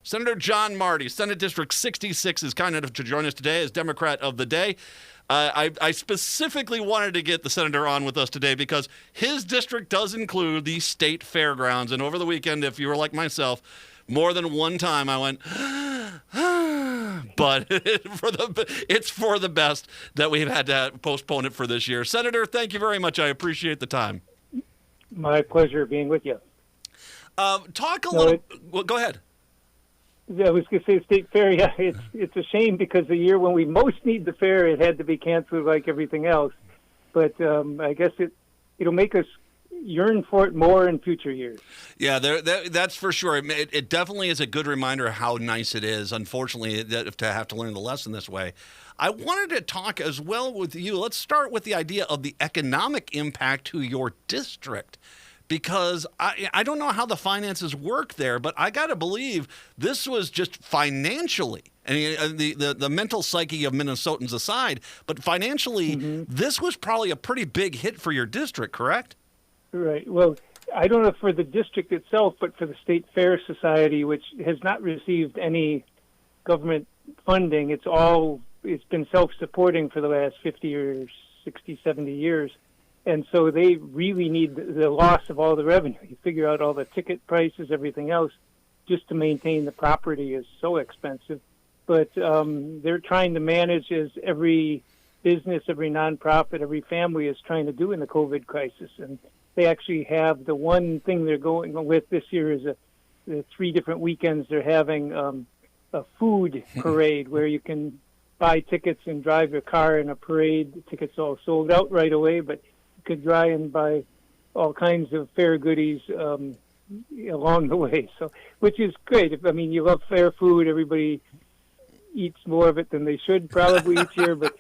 Senator John Marty, Senate District 66, is kind enough to join us today as Democrat of the Day. I specifically wanted to get the senator on with us today because his district does include the state fairgrounds. And over the weekend, if you were like myself, more than one time I went, but it's for the best that we've had to postpone it for this year. Senator, thank you very much. I appreciate the time. My pleasure being with you. Talk a little. Well, go ahead. I was going to say state fair. Yeah, it's a shame because the year when we most need the fair, it had to be canceled like everything else. But I guess it'll make us yearn for it more in future years. Yeah, that's for sure. It definitely is a good reminder how nice it is. Unfortunately, to have to learn the lesson this way. I wanted to talk as well with you. Let's start with the idea of the economic impact to your district. Because I don't know how the finances work there, but I got to believe this was just financially, and the mental psyche of Minnesotans aside, but financially, this was probably a pretty big hit for your district, correct? Right. Well, I don't know for the district itself, but for the State Fair Society, which has not received any government funding, it's been self-supporting for the last 50 or 60, 70 years. And so they really need the loss of all the revenue. You figure out all the ticket prices, everything else, just to maintain the property is so expensive. But they're trying to manage, as every business, every nonprofit, every family is trying to do in the COVID crisis. And they actually have the one thing they're going with this year is the 3 different weekends they're having a food parade where you can buy tickets and drive your car in a parade. The tickets all sold out right away, but could try and buy all kinds of fair goodies along the way. So, which is great. You love fair food. Everybody eats more of it than they should probably each year. But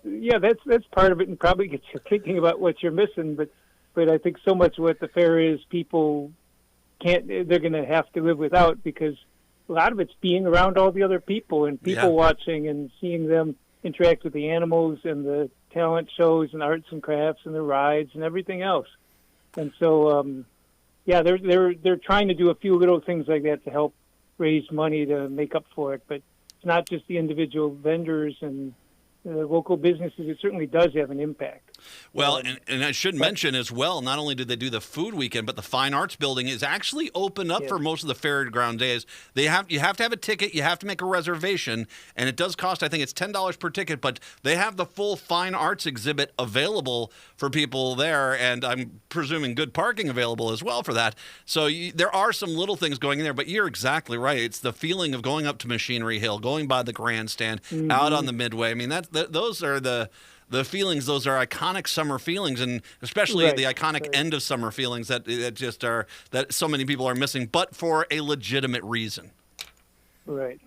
yeah, that's part of it, and probably gets you thinking about what you're missing. But I think so much what the fair is, people they're going to have to live without, because a lot of it's being around all the other people and people watching and seeing them interact with the animals and the talent shows and arts and crafts and the rides and everything else. And so, they're trying to do a few little things like that to help raise money to make up for it. But it's not just the individual vendors and local businesses. It certainly does have an impact. Well, and I should mention as well, not only did they do the food weekend, but the Fine Arts Building is actually open up for most of the fairground days. You have to have a ticket, you have to make a reservation, and it does cost, I think it's $10 per ticket, but they have the full Fine Arts exhibit available for people there, and I'm presuming good parking available as well for that. So there are some little things going in there, but you're exactly right. It's the feeling of going up to Machinery Hill, going by the grandstand, out on the Midway. I mean, those are the feelings. Those are iconic summer feelings, and especially the iconic end of summer feelings that so many people are missing, but for a legitimate reason. Right.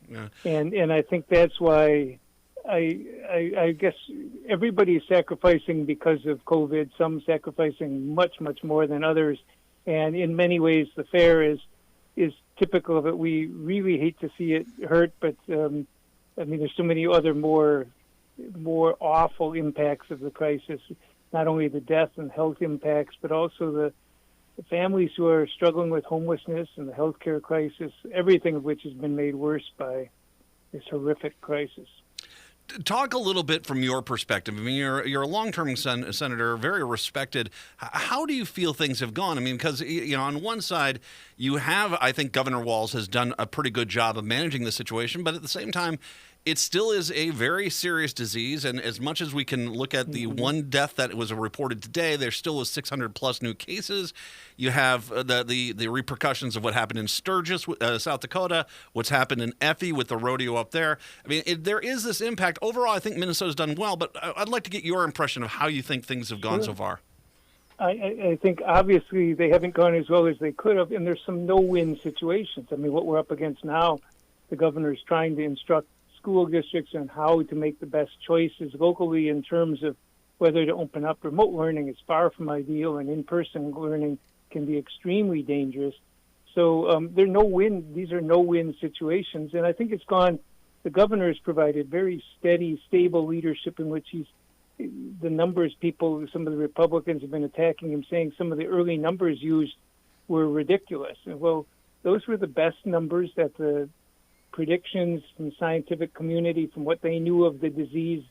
Yeah. And I think that's why I guess everybody is sacrificing because of COVID. Some sacrificing much, much more than others. And in many ways, the fair is typical of it. We really hate to see it hurt, but there's so many other more awful impacts of the crisis, not only the death and health impacts, but also the families who are struggling with homelessness and the healthcare crisis, everything of which has been made worse by this horrific crisis. Talk a little bit from your perspective. I mean, you're a long-term senator, very respected. How do you feel things have gone? I mean, because on one side, you have, I think, Governor Walz has done a pretty good job of managing the situation, but at the same time, it still is a very serious disease, and as much as we can look at the one death that was reported today, there still was 600-plus new cases. You have the repercussions of what happened in Sturgis, South Dakota, what's happened in Effie with the rodeo up there. I mean, there is this impact. Overall, I think Minnesota's done well, but I'd like to get your impression of how you think things have gone so far. I think obviously they haven't gone as well as they could have, and there's some no-win situations. I mean, what we're up against now, the governor is trying to instruct school districts on how to make the best choices locally in terms of whether to open up. Remote learning is far from ideal, and in-person learning can be extremely dangerous. So these are no-win situations, and I think the governor has provided very steady, stable leadership in which the numbers some of the Republicans have been attacking him, saying some of the early numbers used were ridiculous. And well, those were the best numbers that the predictions from the scientific community, from what they knew of the disease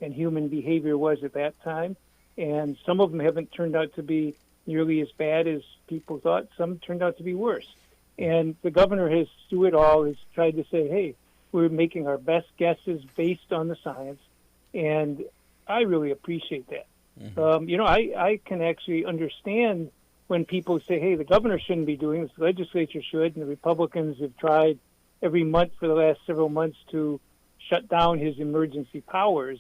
and human behavior was at that time. And some of them haven't turned out to be nearly as bad as people thought. Some turned out to be worse. And the governor has, through it all, has tried to say, hey, we're making our best guesses based on the science. And I really appreciate that. Mm-hmm. I can actually understand when people say, hey, the governor shouldn't be doing this, the legislature should, and the Republicans have tried every month for the last several months to shut down his emergency powers.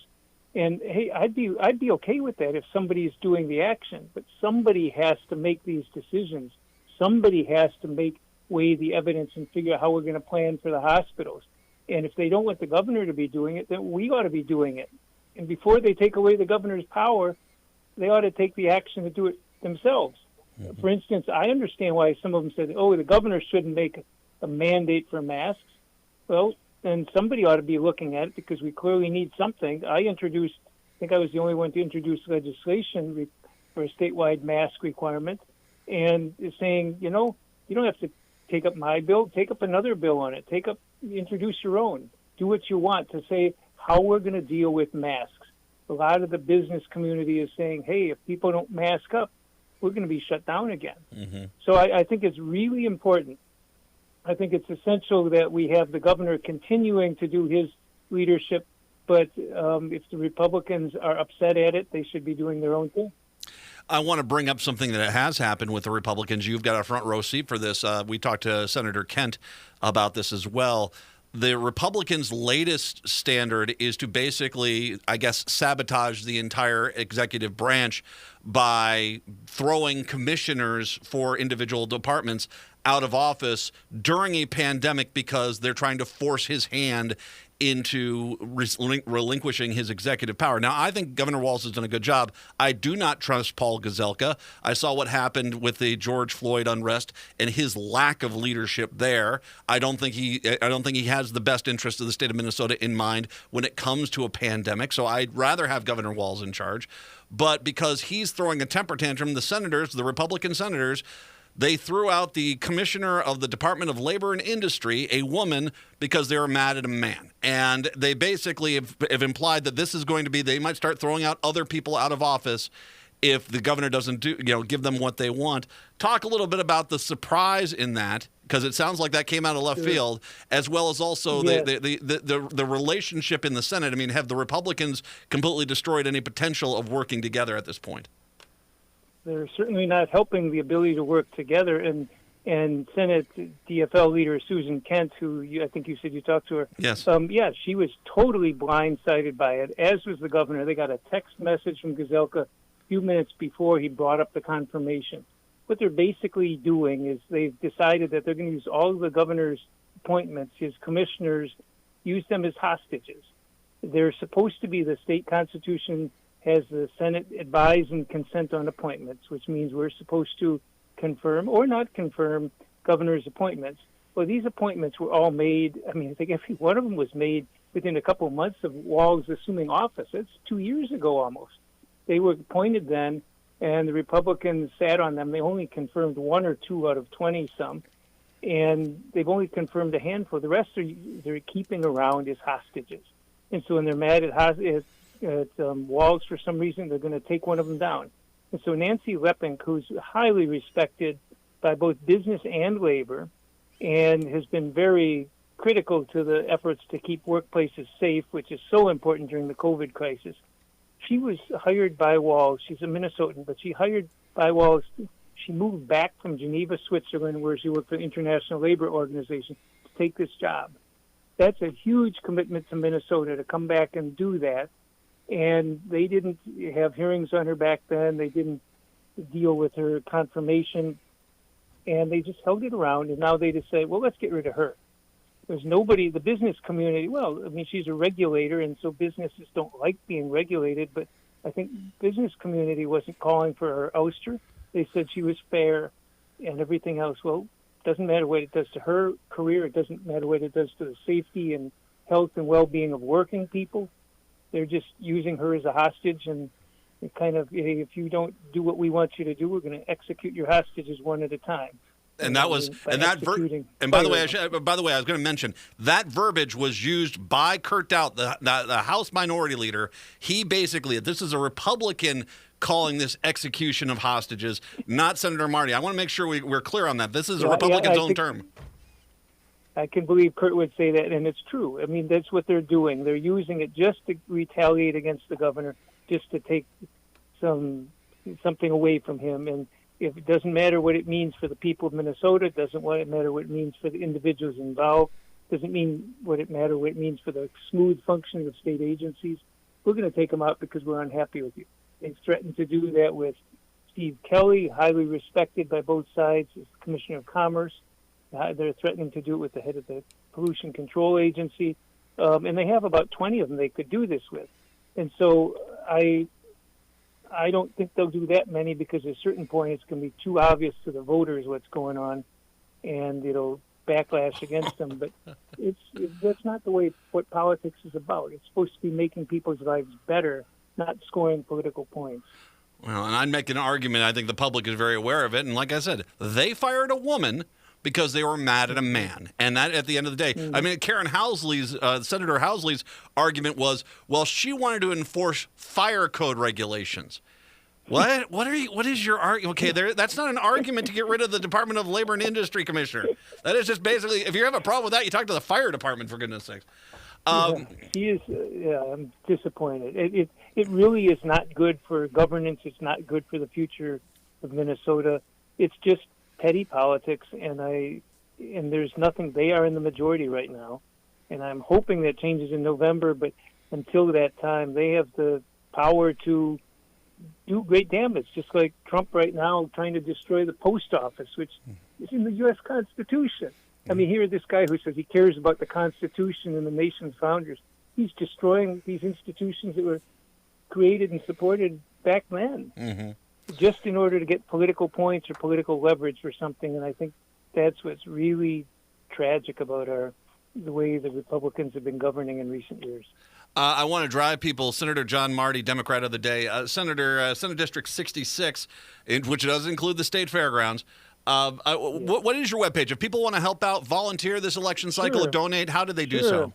And hey, I'd be okay with that if somebody's doing the action, but somebody has to make these decisions. Somebody has to weigh the evidence and figure out how we're going to plan for the hospitals. And if they don't want the governor to be doing it, then we ought to be doing it. And before they take away the governor's power, they ought to take the action to do it themselves. Mm-hmm. For instance, I understand why some of them said, oh, the governor shouldn't make a mandate for masks. Well, then somebody ought to be looking at it because we clearly need something. I think I was the only one to introduce legislation for a statewide mask requirement, and is saying, you don't have to take up my bill, take up another bill on it, introduce your own, do what you want to say how we're going to deal with masks. A lot of the business community is saying, hey, if people don't mask up, we're going to be shut down again. Mm-hmm. So I think it's really important. I think it's essential that we have the governor continuing to do his leadership, but if the Republicans are upset at it, they should be doing their own thing. I want to bring up something that has happened with the Republicans. You've got a front row seat for this. We talked to Senator Kent about this as well. The Republicans' latest standard is to basically, I guess, sabotage the entire executive branch by throwing commissioners for individual departments out of office during a pandemic because they're trying to force his hand into relinquishing his executive power. Now, I think Governor Walz has done a good job. I do not trust Paul Gazelka. I saw what happened with the George Floyd unrest and his lack of leadership there. I don't think he has the best interest of the state of Minnesota in mind when it comes to a pandemic. So I'd rather have Governor Walz in charge. But because he's throwing a temper tantrum, the Republican senators, they threw out the commissioner of the Department of Labor and Industry, a woman, because they were mad at a man. And they basically have implied that this is going to be, they might start throwing out other people out of office if the governor doesn't give them what they want. Talk a little bit about the surprise in that, because it sounds like that came out of left field, as well as also the relationship in the Senate. I mean, have the Republicans completely destroyed any potential of working together at this point? They're certainly not helping the ability to work together. And Senate DFL leader Susan Kent, who I think you said you talked to her. Yes. She was totally blindsided by it, as was the governor. They got a text message from Gazelka a few minutes before he brought up the confirmation. What they're basically doing is they've decided that they're going to use all of the governor's appointments, his commissioners, use them as hostages. They're supposed to be, the state constitution has the Senate advise and consent on appointments, which means we're supposed to confirm or not confirm governor's appointments. Well, these appointments were all made, I think every one of them was made within a couple of months of Walz assuming office. That's 2 years ago almost. They were appointed then, and the Republicans sat on them. They only confirmed 1 or 2 out of 20-some, and they've only confirmed a handful. The rest they're keeping around as hostages. And so when they're mad at Walz for some reason, they're going to take one of them down. And so Nancy Leppink, who's highly respected by both business and labor and has been very critical to the efforts to keep workplaces safe, which is so important during the COVID crisis, she was hired by Walz. She's a Minnesotan, but she hired by Walz. She moved back from Geneva, Switzerland, where she worked for the International Labor Organization, to take this job. That's a huge commitment to Minnesota to come back and do that. And they didn't have hearings on her back then. They didn't deal with her confirmation. And they just held it around. And now they just say, well, let's get rid of her. There's nobody, the business community, she's a regulator, and so businesses don't like being regulated. But I think business community wasn't calling for her ouster. They said she was fair and everything else. Well, it doesn't matter what it does to her career. It doesn't matter what it does to the safety and health and well-being of working people. They're just using her as a hostage, and kind of, if you don't do what we want you to do, we're going to execute your hostages one at a time. And that was, and that, and by the way, I was going to mention that verbiage was used by Kurt Dowd, the House Minority Leader. He basically, this is a Republican calling this execution of hostages, not Senator Marty. I want to make sure we're clear on that. This is a Republican's own term. I can believe Kurt would say that, and it's true. I mean, that's what they're doing. They're using it just to retaliate against the governor, just to take something away from him. And if it doesn't matter what it means for the people of Minnesota, it doesn't matter what it means for the individuals involved, doesn't matter what it means for the smooth functioning of state agencies, we're going to take them out because we're unhappy with you. They've threatened to do that with Steve Kelly, highly respected by both sides as Commissioner of Commerce. They're threatening to do it with the head of the Pollution Control Agency. And they have about 20 of them they could do this with. And so I don't think they'll do that many because at a certain point it's going to be too obvious to the voters what's going on, and it'll backlash against them. But that's not the way what politics is about. It's supposed to be making people's lives better, not scoring political points. Well, and I'd make an argument. I think the public is very aware of it. And like I said, they fired a woman because they were mad at a man. And that, at the end of the day, I mean, Senator Housley's argument was, well, she wanted to enforce fire code regulations. What is your argument? Okay, that's not an argument to get rid of the Department of Labor and Industry Commissioner. That is just basically, if you have a problem with that, you talk to the fire department, for goodness sakes. He is, I'm disappointed. It really is not good for governance. It's not good for the future of Minnesota. It's just petty politics, and there's nothing. They are in the majority right now, and I'm hoping that changes in November. But until that time, they have the power to do great damage, just like Trump right now trying to destroy the post office, which is in the U.S. Constitution. I mean, here this guy who says he cares about the Constitution and the nation's founders, he's destroying these institutions that were created and supported back then, just in order to get political points or political leverage for something. And I think that's what's really tragic about the way the Republicans have been governing in recent years. I want to drive people. Senator John Marty, Democrat of the day. Senate District 66, which does include the state fairgrounds. What is your webpage? If people want to help out, volunteer this election cycle, donate, how do they do so?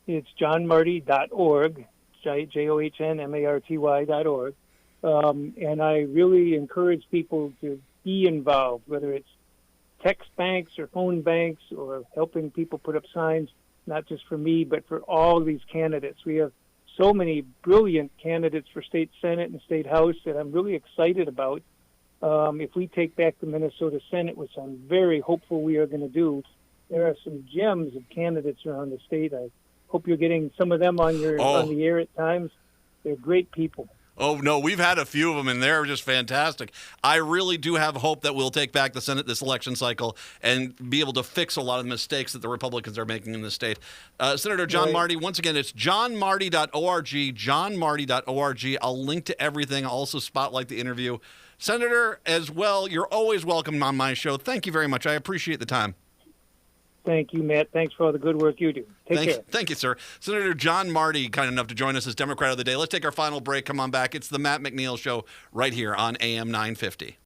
It's johnmarty.org, JOHNMARTY.org. And I really encourage people to be involved, whether it's text banks or phone banks or helping people put up signs, not just for me, but for all these candidates. We have so many brilliant candidates for state Senate and state House that I'm really excited about. If we take back the Minnesota Senate, which I'm very hopeful we are going to do, there are some gems of candidates around the state. I hope you're getting some of them on the air at times. They're great people. Oh, no, we've had a few of them, and they're just fantastic. I really do have hope that we'll take back the Senate this election cycle and be able to fix a lot of the mistakes that the Republicans are making in the state. Senator John Marty, once again, it's johnmarty.org, johnmarty.org. I'll link to everything. I'll also spotlight the interview. Senator, as well, you're always welcome on my show. Thank you very much. I appreciate the time. Thank you, Matt. Thanks for all the good work you do. Take care. Thank you, sir. Senator John Marty, kind enough to join us as Democrat of the Day. Let's take our final break. Come on back. It's the Matt McNeil Show right here on AM 950.